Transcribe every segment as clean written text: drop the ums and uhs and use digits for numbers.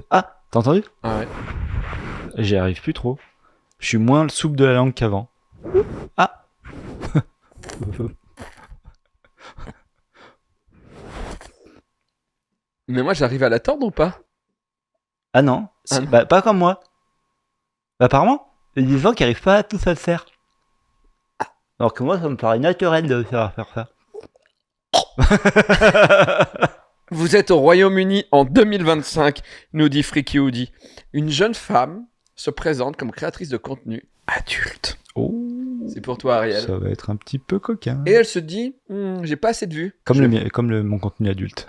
Ah, t'as entendu? Ah ouais. J'y arrive plus trop. Je suis moins le souple de la langue qu'avant. Ah. Mais moi, j'arrive à la tordre ou pas? Ah non, Ah non. bah, pas comme moi. Bah, apparemment, il y a des gens qui arrivent pas à tous à le faire. Alors que moi, ça me paraît naturel de faire ça. Vous êtes au Royaume-Uni en 2025, nous dit Freaky Woody. Une jeune femme se présente comme créatrice de contenu adulte. Oh, C'est pour toi, Ariel. ça va être un petit peu coquin. Et elle se dit, j'ai pas assez de vues. Comme mon contenu adulte.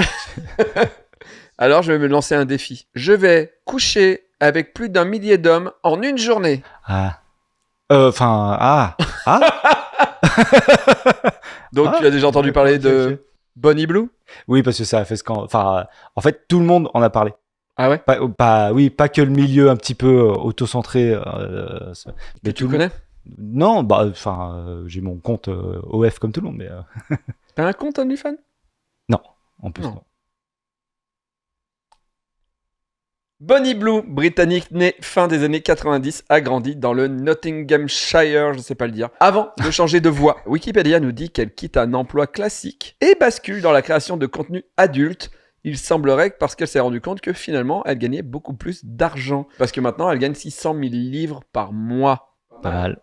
Alors, je vais me lancer un défi. Je vais coucher avec plus d'1 millier d'hommes en une journée. Ah. Ah. Donc, Ah, tu as déjà entendu parler de ok. Bonnie Blue? Oui, parce que ça a fait scandale. Enfin, en fait, tout le monde en a parlé. Ah ouais? Pas que le milieu un petit peu auto-centré. Que tu tout le connais? Non, j'ai mon compte OF comme tout le monde, mais T'as un compte OnlyFans? non, en plus Non. non. Bonnie Blue, britannique née fin des années 90, a grandi dans le Nottinghamshire, je sais pas le dire, avant de changer de voie. Wikipédia nous dit qu'elle quitte un emploi classique et bascule dans la création de contenu adulte. Il semblerait que parce qu'elle s'est rendue compte que finalement, elle gagnait beaucoup plus d'argent. Parce que maintenant, elle gagne 600 000 livres par mois. Pas mal.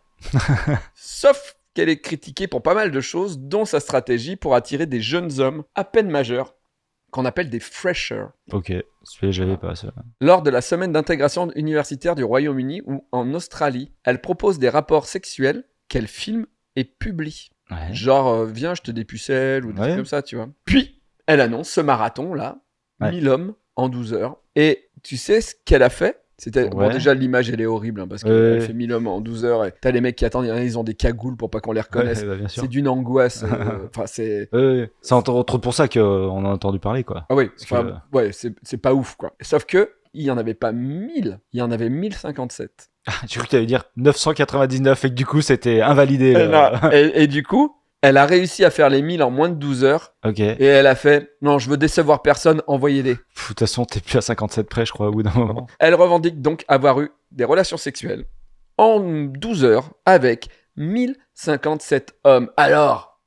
Sauf qu'elle est critiquée pour pas mal de choses, dont sa stratégie pour attirer des jeunes hommes à peine majeurs, qu'on appelle des freshers. Ok, celui-là j'avais pas ça. Lors de la semaine d'intégration universitaire du Royaume-Uni ou en Australie, elle propose des rapports sexuels qu'elle filme et publie. Ouais. Genre, viens, je te dépucelle ou des trucs comme ça, tu vois. Puis, elle annonce ce marathon-là, 1000 hommes en 12 heures. Et tu sais ce qu'elle a fait? Bon, déjà, l'image, elle est horrible, parce qu'elle fait 1000 hommes en 12 heures, et t'as les mecs qui attendent, ils ont des cagoules pour pas qu'on les reconnaisse. Bien sûr. C'est d'une angoisse. C'est entre autres pour ça qu'on en a entendu parler, quoi. Ah oui, c'est pas ouf, quoi. Sauf que, il y en avait pas 1000, il y en avait 1057. J'ai cru que tu allais dire 999 et que du coup c'était invalidé. Et du coup, elle a réussi à faire les 1000 en moins de 12 heures. Ok. Et elle a fait, non, je veux décevoir personne, envoyez-les. De toute façon, t'es plus à 57 près, je crois, au bout d'un moment. Elle revendique donc avoir eu des relations sexuelles en 12 heures avec 1057 hommes. Alors,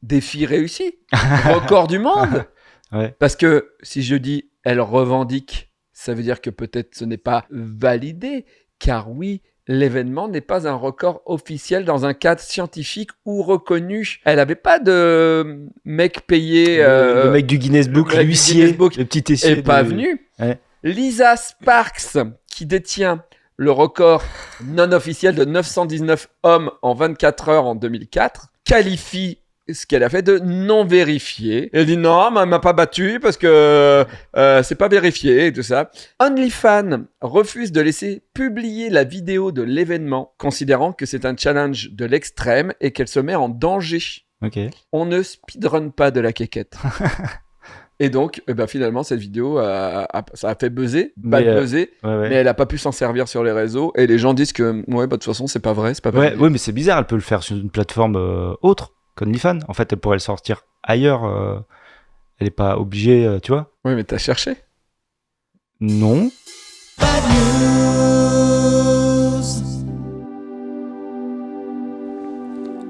défi réussi. Record du monde. Ouais. Parce que si je dis elle revendique, ça veut dire que peut-être ce n'est pas validé. Car oui, l'événement n'est pas un record officiel dans un cadre scientifique ou reconnu. Elle n'avait pas de mec payé. Le mec du Guinness Book, l'huissier, le petit essier. Est pas venu. Ouais. Lisa Sparks, qui détient le record non officiel de 919 hommes en 24 heures en 2004, qualifie ce qu'elle a fait de non vérifié. Elle dit non, mais elle m'a pas battu parce que c'est pas vérifié et tout ça. OnlyFans refuse de laisser publier la vidéo de l'événement, considérant que c'est un challenge de l'extrême et qu'elle se met en danger. Ok. On ne speedrun pas de la quéquette. Et donc, finalement, cette vidéo, ça a fait buzzer, mais elle a pas pu s'en servir sur les réseaux. Et les gens disent que, de toute façon, c'est pas vrai, c'est pas vrai. Oui, mais c'est bizarre, elle peut le faire sur une plateforme autre qu'OnlyFans. En fait, elle pourrait le sortir ailleurs. Elle est pas obligée, tu vois. Oui, mais t'as cherché? Non.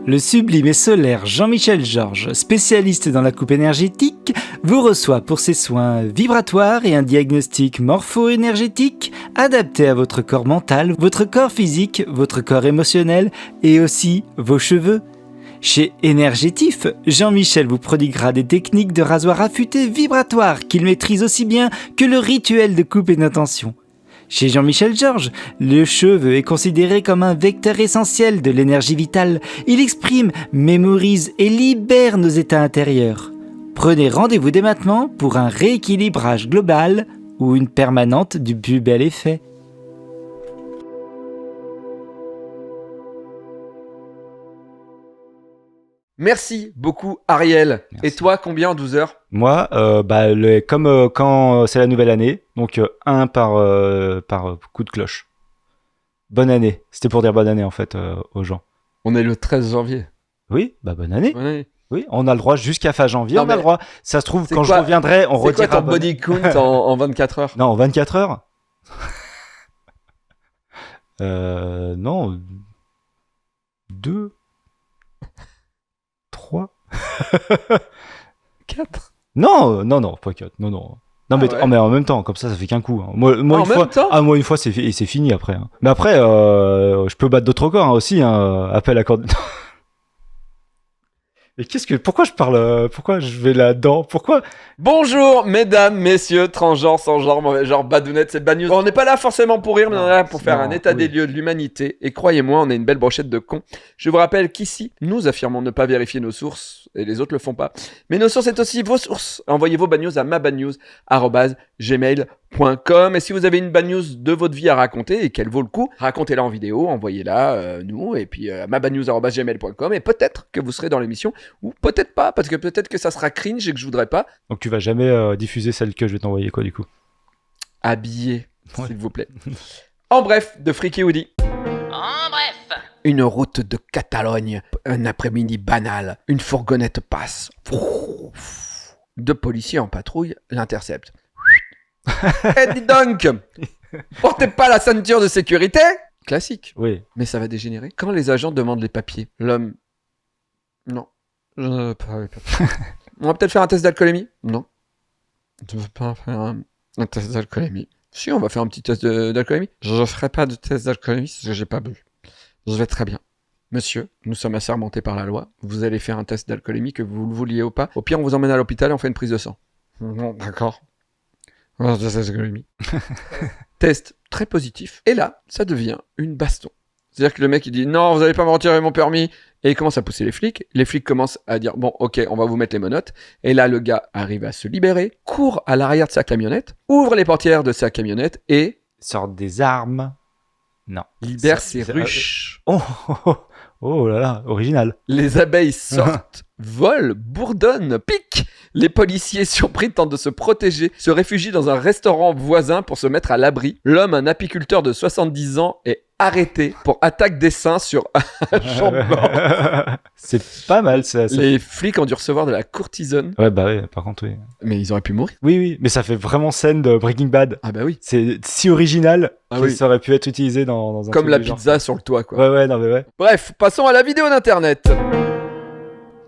Le sublime et solaire Jean-Michel Georges, spécialiste dans la coupe énergétique, vous reçoit pour ses soins vibratoires et un diagnostic morpho-énergétique adapté à votre corps mental, votre corps physique, votre corps émotionnel et aussi vos cheveux. Chez Énergétif, Jean-Michel vous prodiguera des techniques de rasoir affûté vibratoire qu'il maîtrise aussi bien que le rituel de coupe et d'intention. Chez Jean-Michel Georges, le cheveu est considéré comme un vecteur essentiel de l'énergie vitale. Il exprime, mémorise et libère nos états intérieurs. Prenez rendez-vous dès maintenant pour un rééquilibrage global ou une permanente du plus bel effet. Merci beaucoup, Ariel. Merci. Et toi, combien en 12 heures? Moi, comme quand c'est la nouvelle année, donc un par coup de cloche. Bonne année. C'était pour dire bonne année, en fait, aux gens. On est le 13 janvier. Oui, bonne année. Bonne année. Oui, on a le droit jusqu'à fin janvier, Non, on a mais le droit. Ça se trouve, c'est quand quoi- je reviendrai, on C'est quoi retirera... ton body count en 24 heures? Non, en 24 heures non. 2 3 4. Non, pas 4. Non. Non, Ah mais, ouais. mais en même temps, comme ça fait qu'un coup. Hein. Moi, En une même fois, temps moi, une fois, c'est fini après. Hein. Mais après, je peux battre d'autres records hein, aussi. Hein, appel à corde. Mais pourquoi je vais là-dedans? Pourquoi? Bonjour, mesdames, messieurs, transgenres, sans genre, mauvais genre, badounettes, c'est bad news. On n'est pas là forcément pour rire, mais on est là pour faire un état des lieux de l'humanité. Et croyez-moi, on est une belle brochette de cons. Je vous rappelle qu'ici, nous affirmons ne pas vérifier nos sources, et les autres le font pas. Mais nos sources, c'est aussi vos sources. Envoyez vos bad news à mabadnews@gmail.com. Et si vous avez une bad news de votre vie à raconter et qu'elle vaut le coup, racontez-la en vidéo, envoyez-la nous, et puis à mabadnews@gmail.com. Et peut-être que vous serez dans l'émission, ou peut-être pas, parce que peut-être que ça sera cringe et que je voudrais pas. Donc tu vas jamais diffuser celle que je vais t'envoyer quoi du coup? Habillé, Ouais. s'il vous plaît. En bref, de Freaky Woody. En bref. Une route de Catalogne, un après-midi banal, une fourgonnette passe. Deux policiers en patrouille l'interceptent. Eh dis donc, portez pas la ceinture de sécurité? Classique, Oui. mais ça va dégénérer. Quand les agents demandent les papiers, l'homme... Non. Je ne veux pas les papiers. On va peut-être faire un test d'alcoolémie? Non. Je ne veux pas faire un test d'alcoolémie. Si, on va faire un petit test d'alcoolémie. Je ne ferai pas de test d'alcoolémie parce que j'ai pas bu. Je vais très bien. Monsieur, nous sommes assermentés par la loi. Vous allez faire un test d'alcoolémie, que vous le vouliez ou pas. Au pire, on vous emmène à l'hôpital et on fait une prise de sang. Bon, d'accord. On va faire un test d'alcoolémie. Test très positif. Et là, ça devient une baston. C'est-à-dire que le mec, il dit « Non, vous allez pas me retirer mon permis !» Et il commence à pousser les flics. Les flics commencent à dire « Bon, ok, on va vous mettre les menottes. » Et là, le gars arrive à se libérer, court à l'arrière de sa camionnette, ouvre les portières de sa camionnette et Sortent des armes. Non. libère Ça- ses ça- ruches. Oh là là, original. Les abeilles sortent, volent, bourdonnent, piquent. Les policiers surpris tentent de se protéger, se réfugient dans un restaurant voisin pour se mettre à l'abri. L'homme, un apiculteur de 70 ans, est arrêté pour attaque des seins sur un champ de mort. C'est pas mal ça. Les flics ont dû recevoir de la cortisone, Ouais, bah ouais, par contre, oui. mais ils auraient pu mourir. Oui, mais ça fait vraiment scène de Breaking Bad. Ah bah oui. C'est si original Ah que oui. ça aurait pu être utilisé dans un Comme truc la du genre. pizza sur le toit, quoi. Ouais, non, mais ouais. Bref, passons à la vidéo d'internet.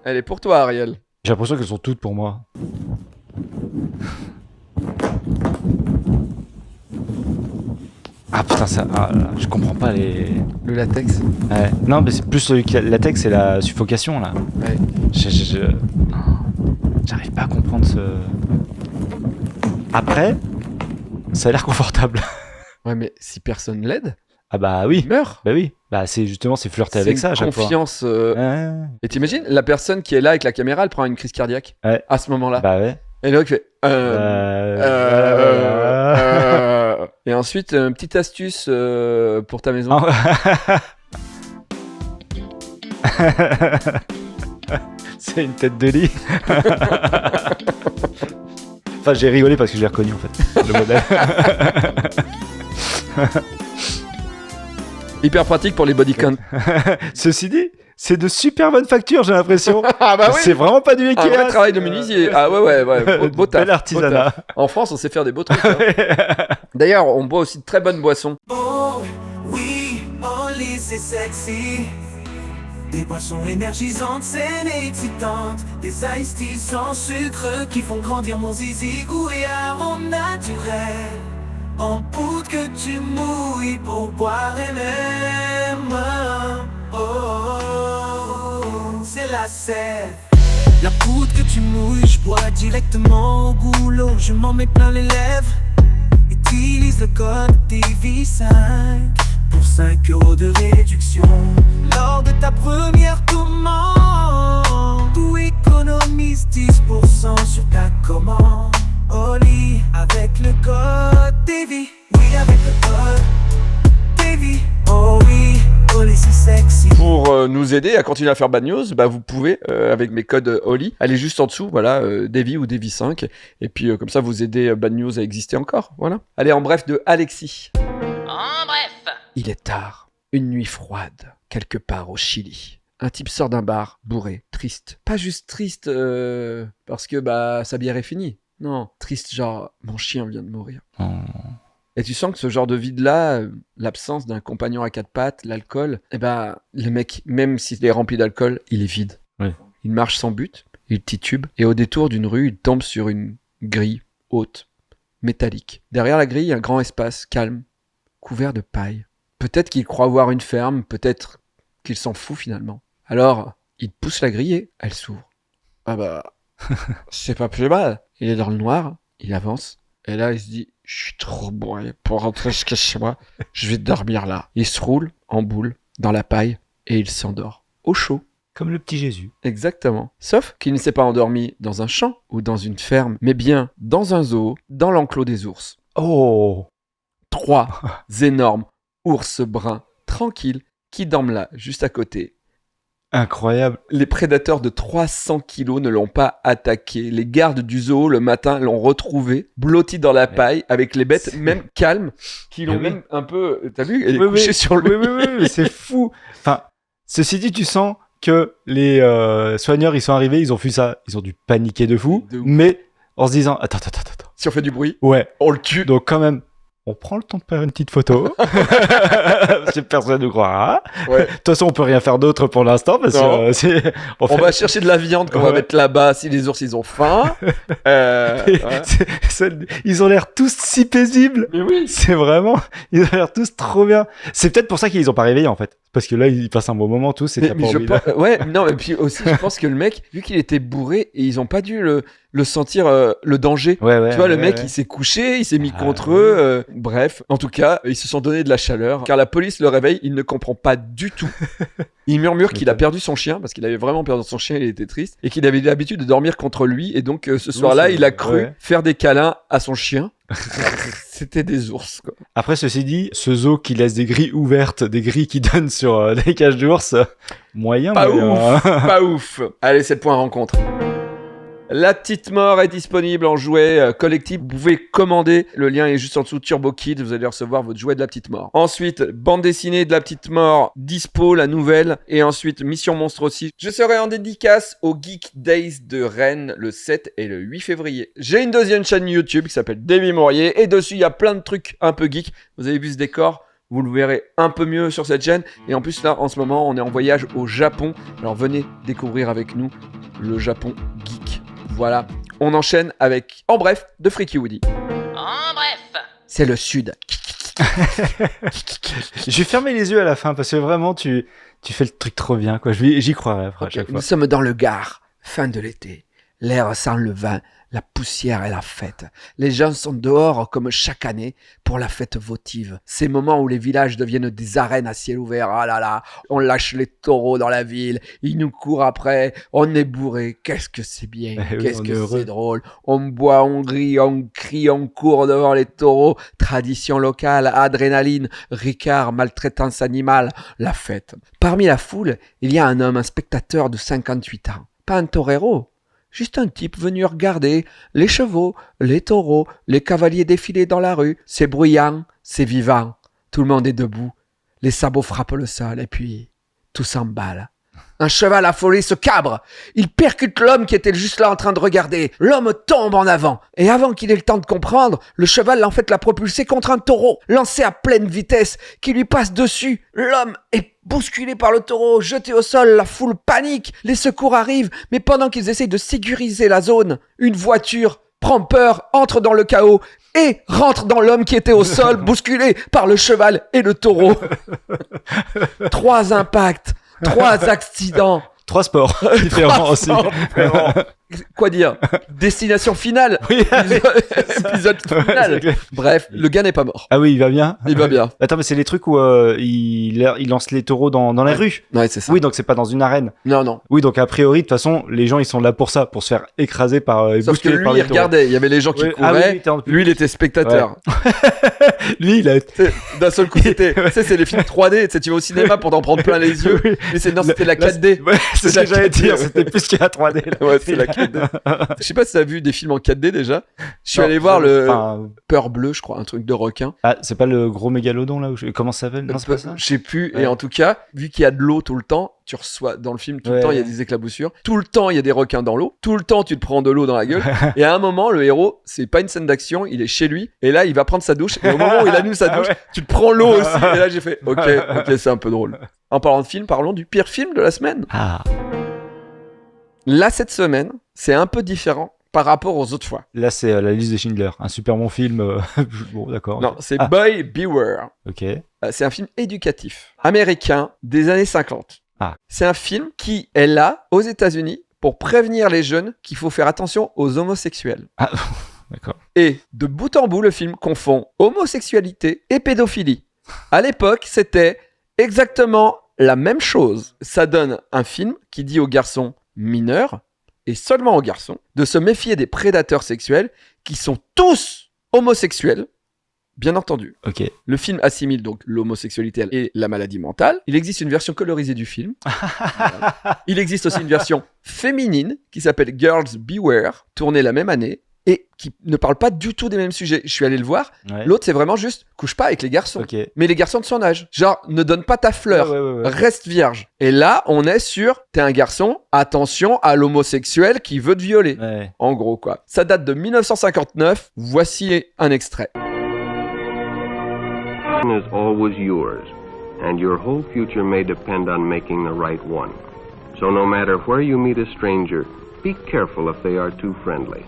Elle est pour toi, Ariel. J'ai l'impression qu'elles sont toutes pour moi. Ah putain, ça. Ah, là, je comprends pas les. Le latex. Ouais. Non, mais c'est plus le latex, c'est la suffocation là. Ouais. J'arrive pas à comprendre ce. Après, ça a l'air confortable. Ouais, mais si personne l'aide, Ah bah oui. il meurt. Bah oui. Bah c'est justement, c'est flirter avec ça à une chaque fois. confiance. Ouais. Et t'imagines, la personne qui est là avec la caméra, elle prend une crise cardiaque. Ouais. À ce moment-là. Bah ouais. Et le mec fait. Voilà. Et ensuite, une petite astuce pour ta maison. C'est une tête de lit. Enfin, j'ai rigolé parce que je l'ai reconnu en fait, le modèle. Hyper pratique pour les bodycons. Ceci dit, c'est de super bonne facture, j'ai l'impression. Ah bah oui. C'est vraiment pas du Un Ikea. vrai travail de menuisier. Ah ouais. Beau taf. Bel artisanat. Beau taf. En France, on sait faire des beaux trucs. Hein. D'ailleurs, on boit aussi de très bonnes boissons. Oh, oui, Oli, c'est sexy. Des boissons énergisantes, saines et excitantes. Des iced teas sans sucre qui font grandir mon zizi. Goût et arôme naturel. En poudre que tu mouilles pour boire et même. Oh, c'est la sève. La poudre que tu mouilles, je bois directement au goulot. Je m'en mets plein les lèvres. Utilise le code TV5 pour 5 € de réduction lors de ta première commande. Ou économise 10% sur ta commande. Oli avec le code TV. Oui, avec le code TV. Oh oui, Oli c'est sexy. Pour nous aider à continuer à faire Bad News, bah vous pouvez, avec mes codes Oli, aller juste en dessous, voilà, Davy ou Davy5. Et puis comme ça, vous aidez Bad News à exister encore. Voilà. Allez, en bref, de Alexis. En bref. Il est tard. Une nuit froide, quelque part au Chili. Un type sort d'un bar, bourré, triste. Pas juste triste parce que sa bière est finie. Non, triste genre, mon chien vient de mourir. Oh. Et tu sens que ce genre de vide-là, l'absence d'un compagnon à quatre pattes, l'alcool, le mec, même s'il est rempli d'alcool, il est vide. Oui. Il marche sans but, il titube, et au détour d'une rue, il tombe sur une grille haute, métallique. Derrière la grille, un grand espace, calme, couvert de paille. Peut-être qu'il croit voir une ferme, peut-être qu'il s'en fout finalement. Alors, il pousse la grille et elle s'ouvre. C'est pas plus mal. Il est dans le noir, il avance, et là il se dit, je suis trop bourré pour rentrer jusqu'à chez moi, je vais dormir là. Il se roule en boule dans la paille et il s'endort. Au chaud. Comme le petit Jésus. Exactement. Sauf qu'il ne s'est pas endormi dans un champ ou dans une ferme, mais bien dans un zoo, dans l'enclos des ours. Oh. 3 énormes ours bruns, tranquilles, qui dorment là, juste à côté. Incroyable. Les prédateurs de 300 kilos ne l'ont pas attaqué. Les gardes du zoo, le matin, l'ont retrouvé, blotti dans la paille, avec les bêtes, même calmes, qui l'ont même un peu... T'as vu? Elle est couchée sur le... Oui, c'est fou. Enfin, ceci dit, tu sens que les soigneurs, ils sont arrivés, ils ont vu ça, ils ont dû paniquer de fou, mais en se disant, attends. Si on fait du bruit, ouais, on le tue. Donc quand même, on prend le temps de faire une petite photo. Parce que personne ne croira. Ouais. De toute façon, on peut rien faire d'autre pour l'instant parce que on va chercher de la viande qu'on va mettre là-bas si les ours ils ont faim. Ils ont l'air tous si paisibles. Mais oui. C'est vraiment, ils ont l'air tous trop bien. C'est peut-être pour ça qu'ils les ont pas réveillés en fait. Parce que là, ils passent un bon moment tous. Et et puis aussi, je pense que le mec, vu qu'il était bourré, et ils ont pas dû le sentir le danger. Ouais, tu vois, le mec, il s'est couché, il s'est mis contre eux. Bref, en tout cas, ils se sont donné de la chaleur. Car la police le réveille, il ne comprend pas du tout. Il murmure qu'il a perdu son chien, parce qu'il avait vraiment perdu son chien, il était triste, et qu'il avait l'habitude de dormir contre lui. Et donc, ce soir-là, il a cru faire des câlins à son chien. C'était des ours, quoi. Après, ceci dit, ce zoo qui laisse des grilles ouvertes, des grilles qui donnent sur des cages d'ours, moyen. Pas ouf. Allez, 7 points rencontre. La Petite Mort est disponible en jouet collectif. Vous pouvez commander. Le lien est juste en dessous. Turbo Kid. Vous allez recevoir votre jouet de La Petite Mort. Ensuite, bande dessinée de La Petite Mort. Dispo, la nouvelle. Et ensuite, Mission Monstre aussi. Je serai en dédicace au Geek Days de Rennes le 7 et le 8 février. J'ai une deuxième chaîne YouTube qui s'appelle Davy Mourier. Et dessus, il y a plein de trucs un peu geek. Vous avez vu ce décor? Vous le verrez un peu mieux sur cette chaîne. Et en plus, là, en ce moment, on est en voyage au Japon. Alors, venez découvrir avec nous le Japon geek. Voilà, on enchaîne avec En bref de Freaky Woody. En bref, c'est le sud. Je vais fermer les yeux à la fin parce que vraiment tu fais le truc trop bien quoi. J'y croirais après à chaque fois. Nous sommes dans le Gard, fin de l'été. L'air sent le vin, la poussière et la fête. Les gens sont dehors comme chaque année pour la fête votive. Ces moments où les villages deviennent des arènes à ciel ouvert. Ah là là, on lâche les taureaux dans la ville, ils nous courent après, on est bourré. Qu'est-ce que c'est bien, qu'est-ce que c'est drôle. On boit, on rit, on crie, on court devant les taureaux. Tradition locale, adrénaline, ricard, maltraitance animale, la fête. Parmi la foule, il y a un homme, un spectateur de 58 ans. Pas un torero. Juste un type venu regarder les chevaux, les taureaux, les cavaliers défiler dans la rue. C'est bruyant, c'est vivant. Tout le monde est debout. Les sabots frappent le sol et puis tout s'emballe. Un cheval affolé se cabre. Il percute l'homme qui était juste là en train de regarder. L'homme tombe en avant. Et avant qu'il ait le temps de comprendre, le cheval en fait l'a propulsé contre un taureau, lancé à pleine vitesse, qui lui passe dessus. L'homme est bousculé par le taureau, jeté au sol, la foule panique. Les secours arrivent, mais pendant qu'ils essayent de sécuriser la zone, une voiture prend peur, entre dans le chaos et rentre dans l'homme qui était au sol, bousculé par le cheval et le taureau. 3 impacts. 3 accidents. 3 sports différents aussi. Quoi dire? Destination finale. Oui, épisode final. Bref, le gars n'est pas mort. Ah oui, il va bien. Il va bien. Attends, mais c'est les trucs où il lance les taureaux dans la rue. Ouais, c'est ça. Oui, donc c'est pas dans une arène. Non. Oui, donc a priori, de toute façon, les gens ils sont là pour ça, pour se faire écraser par. Sauf que lui, par les il regardait. Il y avait les gens qui couraient. Lui, il était spectateur. Ouais. Lui, il a. D'un seul coup, c'était. Tu sais, c'est les films 3D. Tu sais, tu vas au cinéma pour t'en prendre plein les yeux. Mais c'était la 4D. Ouais, c'est ce que j'allais dire. C'était plus que la 3D. Ouais, c'est la 4D. 4D. Je sais pas si t'as vu des films en 4D déjà. Je suis Non, allé voir enfin, Peur bleue, je crois, un truc de requin. Ah, c'est pas le gros mégalodon là comment ça s'appelle? Non, c'est pas ça. Je sais plus. Ouais. Et en tout cas, vu qu'il y a de l'eau tout le temps, tu reçois dans le film tout le Ouais, temps, il y a ouais. des éclaboussures. Tout le temps, il y a des requins dans l'eau. Tout le temps, tu te prends de l'eau dans la gueule. Et à un moment, le héros, c'est pas une scène d'action, il est chez lui. Et là, il va prendre sa douche. Et au moment où il allume sa Ah douche, ouais. tu te prends l'eau aussi. Et là, j'ai fait, ok, c'est un peu drôle. En parlant de film, parlons du pire film de la semaine. Ah, Là, cette semaine, c'est un peu différent par rapport aux autres fois. là c'est la liste de Schindler, un super bon film. Bon, d'accord. Non, c'est Ah. Boy Beware. Ok. C'est un film éducatif, américain, des années 50. Ah. C'est un film qui est là, aux États-Unis, pour prévenir les jeunes qu'il faut faire attention aux homosexuels. Ah, d'accord. Et de bout en bout, le film confond homosexualité et pédophilie. À l'époque, c'était exactement la même chose. Ça donne un film qui dit aux garçons mineurs, et seulement aux garçons, de se méfier des prédateurs sexuels qui sont tous homosexuels, bien entendu. Ok. Le film assimile donc l'homosexualité et la maladie mentale. Il existe une version colorisée du film. Voilà. Il existe aussi une version féminine qui s'appelle Girls Beware, tournée la même année et qui ne parle pas du tout des mêmes sujets. Je suis allé le voir. Ouais. L'autre, c'est vraiment juste couche pas avec les garçons. Ok. Mais les garçons de son âge. Genre, ne donne pas ta fleur. Ouais. Reste vierge. Et là, on est sur t'es un garçon, attention à l'homosexuel qui veut te violer. Ouais. En gros, quoi. Ça date de 1959. Voici un extrait. Is always yours, and your whole future may depend on making the right one. So no matter where you meet a stranger, be careful if they are too friendly,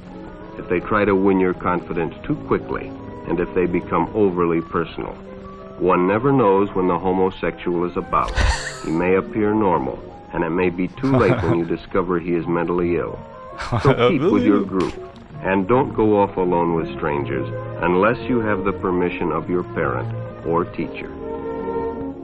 if they try to win your confidence too quickly, and if they become overly personal. One never knows when the homosexual is about. He may appear normal, and it may be too late when you discover he is mentally ill. So keep with your group, and don't go off alone with strangers unless you have the permission of your parent or teacher.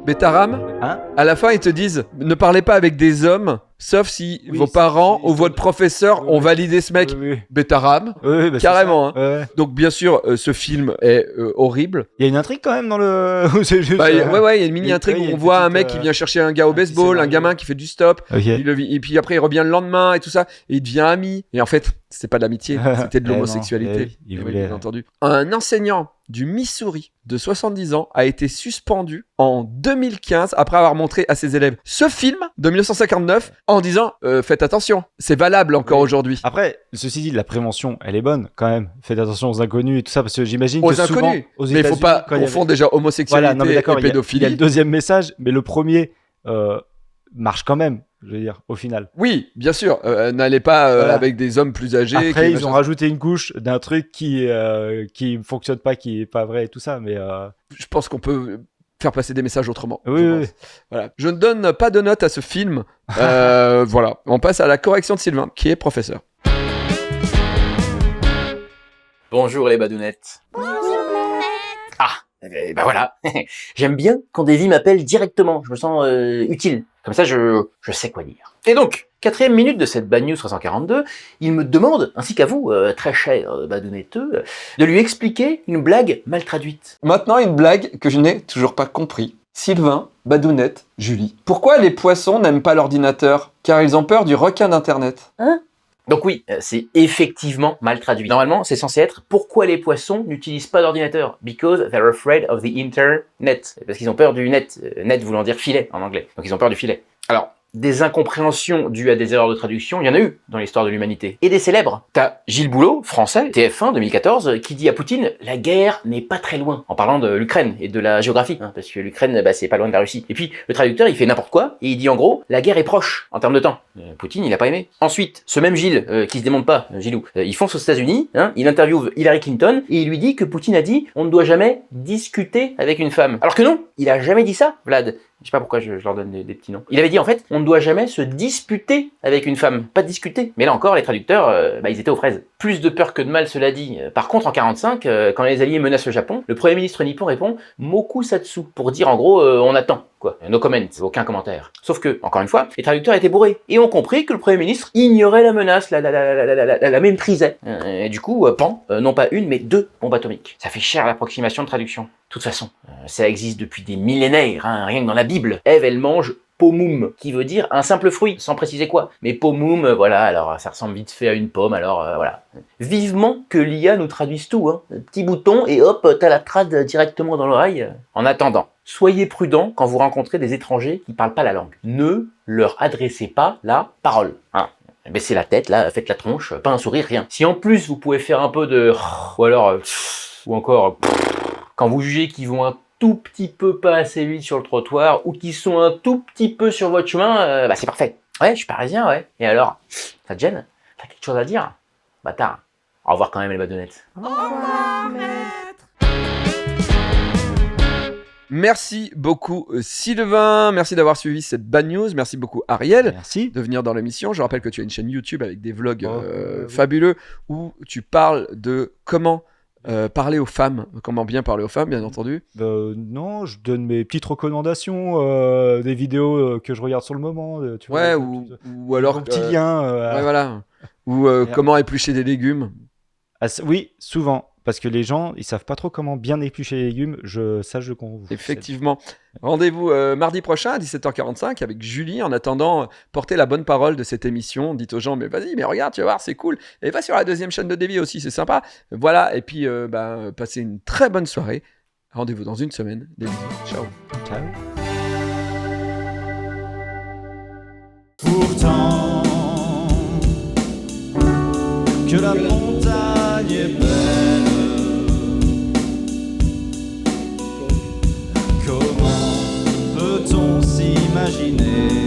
Betaram, Hein? à la fin, ils te disent ne parlez pas avec des hommes, sauf si Oui, vos parents si- ou votre professeur Oui, ont oui. validé ce mec. Oui. Betaram. Ouais, bah, c'est Carrément, ça. Ouais. Donc, bien sûr, ce film est horrible. Il y a une intrigue quand même dans le. Ou c'est juste. Bah, il y a une mini il y a intrigue où une on voit un petite, mec qui vient chercher un gars au un petit baseball, un scénario. gamin qui fait du stop. Ok. Et puis après, il revient le lendemain et tout ça. Et il devient ami. Et en fait, c'était pas de l'amitié, c'était de Eh non, l'homosexualité. eh oui, il Eh oui, voulait- bien entendu. Un enseignant du Missouri de 70 ans a été suspendu en 2015 après avoir montré à ses élèves ce film de 1959 en disant faites attention, c'est valable encore Oui. aujourd'hui. Après, ceci dit, la prévention, elle est bonne quand même. Faites attention aux inconnus et tout ça, parce que j'imagine Aux que souvent, inconnus. aux Mais il faut États-Unis, pas quand il y avait- confondre déjà homosexualité Voilà, non mais d'accord, et il y a pédophilie. le deuxième message, mais le premier marche quand même, je veux dire, au final. Oui, bien sûr. N'allez pas Voilà. avec des hommes plus âgés. Après, qui- ils ont rajouté une couche d'un truc qui fonctionne pas, qui est pas vrai et tout ça, mais Je pense qu'on peut faire passer des messages autrement. oui, je oui, pense. Voilà. Je ne donne pas de note à ce film. Voilà. On passe à la correction de Sylvain, qui est professeur. Bonjour les badounettes. Ah, bah voilà. J'aime bien quand Davy m'appelle directement. Je me sens utile. Comme ça, je sais quoi dire. Et donc, 4e minute de cette Bad News 342, il me demande, ainsi qu'à vous, très cher badounetteux, de lui expliquer une blague mal traduite. Maintenant, une blague que je n'ai toujours pas compris. Sylvain, Badounette, Julie. Pourquoi les poissons n'aiment pas l'ordinateur? Car ils ont peur du requin d'Internet. Donc oui, c'est effectivement mal traduit. Normalement, c'est censé être « Pourquoi les poissons n'utilisent pas d'ordinateur ?» Because they're afraid of the internet. Parce qu'ils ont peur du net. Net voulant dire filet en anglais. Donc ils ont peur du filet. Alors, des incompréhensions dues à des erreurs de traduction, il y en a eu dans l'histoire de l'humanité. Et des célèbres. T'as Gilles Boulot, français, TF1 2014, qui dit à Poutine « La guerre n'est pas très loin », en parlant de l'Ukraine et de la géographie, hein, parce que l'Ukraine, c'est pas loin de la Russie. Et puis, le traducteur, il fait n'importe quoi, et il dit en gros « La guerre est proche », en termes de temps. Poutine, il a pas aimé. Ensuite, ce même Gilles, qui se démonte pas, Gilou, il fonce aux États-Unis, hein, il interviewe Hillary Clinton, et il lui dit que Poutine a dit « On ne doit jamais discuter avec une femme ». Alors que non, il a jamais dit ça, Vlad. Je sais pas pourquoi je leur donne des petits noms. Il avait dit en fait, on ne doit jamais se disputer avec une femme, pas discuter. Mais là encore, les traducteurs, ils étaient aux fraises. Plus de peur que de mal, cela dit. Par contre, en 45, quand les Alliés menacent le Japon, le Premier ministre nippon répond Mokusatsu, pour dire en gros, on attend. Quoi. No comment, aucun commentaire. Sauf que, encore une fois, les traducteurs étaient bourrés et ont compris que le Premier ministre ignorait la menace, la méprisait. Et du coup, pan, non pas une, mais 2 bombes atomiques. Ça fait cher l'approximation de traduction. De toute façon, ça existe depuis des millénaires, hein, rien que dans la Bible. Ève, elle mange pomum, qui veut dire un simple fruit, sans préciser quoi. Mais pomum, voilà, alors ça ressemble vite fait à une pomme, alors voilà. Vivement que l'IA nous traduise tout, hein. Petit bouton et hop, t'as la trad directement dans l'oreille. En attendant, soyez prudents quand vous rencontrez des étrangers qui parlent pas la langue. Ne leur adressez pas la parole, hein. Baissez la tête, là, faites la tronche, pas un sourire, rien. Si en plus vous pouvez faire un peu de... ou alors... ou encore... quand vous jugez qu'ils vont un tout petit peu pas assez vite sur le trottoir ou qu'ils sont un tout petit peu sur votre chemin, bah c'est parfait. Ouais, je suis parisien, ouais. Et alors, ça te gêne? T'as quelque chose à dire? Bâtard. Au revoir quand même les badonnettes. Au revoir, maître. Merci beaucoup Sylvain, merci d'avoir suivi cette bad news, merci beaucoup Ariel Merci. de venir dans l'émission. Je rappelle que tu as une chaîne YouTube avec des vlogs oui. fabuleux où tu parles de comment parler aux femmes, comment bien parler aux femmes bien entendu. Non, je donne mes petites recommandations, des vidéos que je regarde sur le moment. Tu Ouais, vois, ou alors... un petit lien. ouais, voilà. Ou comment éplucher des légumes. Oui, souvent. Parce que les gens, ils savent pas trop comment bien éplucher les légumes. Ça, je comprends. Effectivement. Rendez-vous mardi prochain à 17h45 avec Julie. En attendant, portez la bonne parole de cette émission. Dites aux gens, mais vas-y, mais regarde, tu vas voir, c'est cool. Et va sur la deuxième chaîne de Davy aussi, c'est sympa. Voilà, et puis passez une très bonne soirée. Rendez-vous dans une semaine. Des bisous. Ciao. Ciao. Pourtant, que la montagne est belle. Comment peut-on s'imaginer